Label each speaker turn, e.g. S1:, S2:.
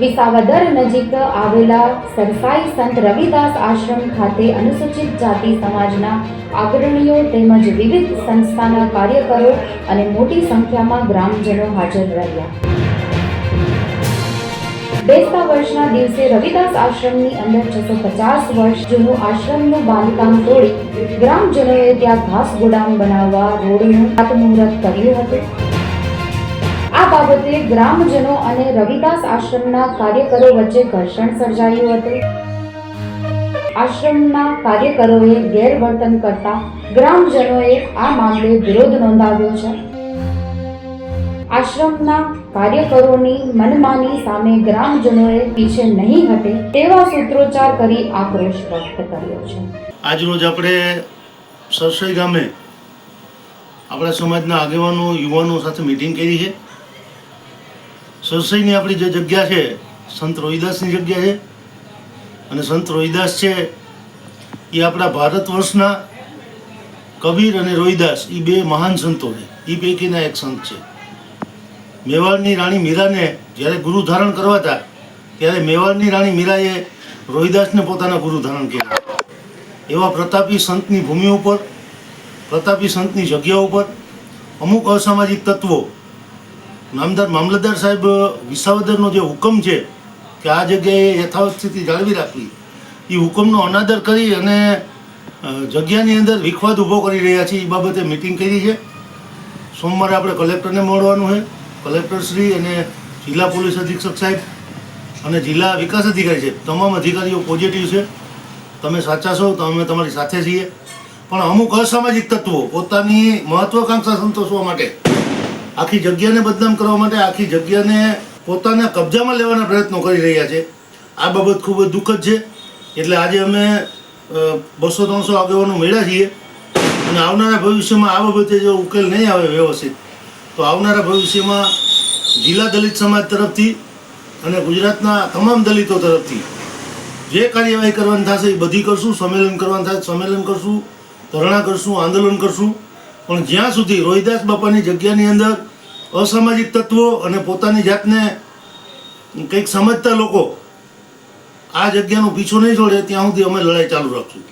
S1: વિસાવદર નજીક આવેલા સરસાઈ સંત રવિદાસ આશ્રમ ખાતે અનુસૂચિત જાતિ સમાજના અગ્રણીઓ તેમજ વિવિધ સંસ્થાના કાર્યકરો અને મોટી સંખ્યામાં ગ્રામજનો હાજર રહ્યા. બેસતા વર્ષના દિવસે રવિદાસ આશ્રમની અંદર 650 વર્ષ જૂનું આશ્રમનું બાંધકામ તોડી ગ્રામજનોએ ત્યાં ઘાસ ગોડાઉન બનાવવા રોડનું ખાતમુહૂર્ત કર્યું હતું. આ બાબતે ગ્રામજનો અને રવિદાસ આશ્રમના કાર્યકરો વચ્ચે ઘર્ષણ સર્જાયું હતું. આશ્રમના કાર્યકરોએ ગેરવર્તન કરતા ગ્રામજનોએ આ મામલે વિરોધ નોંધાવ્યો છે. આશ્રમના કાર્યકરોની મનમાની સામે ગ્રામજનોએ પીછે નહીં હટે તેવા સૂત્રોચ્ચાર કરી આક્રોશ વ્યક્ત કર્યો છે.
S2: આજરોજ આપણે સરસાઈ ગામે આપણા સમાજના આગેવાનો યુવાનો સાથે મિટિંગ કરી છે. સરસાઈની આપણી જે જગ્યા છે સંત રોહિદાસની જગ્યા છે અને સંત રોહિદાસ છે એ આપણા ભારત વર્ષના કબીર અને રોહિદાસ એ બે મહાન સંતો છે. એ પૈકીના એક સંત છે. મેવાડની રાણી મીરાને જ્યારે ગુરુ ધારણ કરવા હતા ત્યારે મેવાડની રાણી મીરાએ રોહિદાસને પોતાના ગુરુ ધારણ કર્યા. એવા પ્રતાપી સંતની ભૂમિ ઉપર, પ્રતાપી સંતની જગ્યા ઉપર અમુક અસામાજિક તત્વો, મામલતદાર સાહેબ વિસાવદરનો જે હુકમ છે કે આ જગ્યાએ યથાવત સ્થિતિ જાળવી રાખવી, એ હુકમનો અનાદર કરી અને જગ્યાની અંદર વિખવાદ ઊભો કરી રહ્યા છે. એ બાબતે મિટિંગ કરી છે. સોમવારે આપણે કલેક્ટરને મળવાનું છે. કલેક્ટરશ્રી અને જિલ્લા પોલીસ અધિક્ષક સાહેબ અને જિલ્લા વિકાસ અધિકારી છે, તમામ અધિકારીઓ પોઝિટિવ છે. તમે સાચા છો તો અમે તમારી સાથે છીએ. પણ અમુક અસામાજિક તત્વો પોતાની મહત્વાકાંક્ષા સંતોષવા માટે, આખી જગ્યાને બદનામ કરવા માટે, આખી જગ્યાને પોતાના કબજામાં લેવાના પ્રયત્નો કરી રહ્યા છે. આ બાબત ખૂબ જ દુઃખદ છે. એટલે આજે અમે 200-300 આગેવાનો મળ્યા છીએ અને આવનારા ભવિષ્યમાં આ બાબતે જો ઉકેલ નહીં આવે વ્યવસ્થિત, તો આવનારા ભવિષ્યમાં જિલ્લા દલિત સમાજ તરફથી અને ગુજરાતના તમામ દલિતો તરફથી જે કાર્યવાહી કરવાની થશે એ બધી કરશું. સંમેલન કરવાનું થાય સંમેલન કરશું, ધરણા કરશું, આંદોલન કરશું. પણ જ્યાં સુધી રોહિદાસ બાપાની જગ્યાની અંદર અસામાજિક તત્વો અને પોતાની જાતને કંઈક સમજતા લોકો આ જગ્યાનો પીછો નહીં છોડે ત્યાં સુધી અમે લડાઈ ચાલુ રાખશું.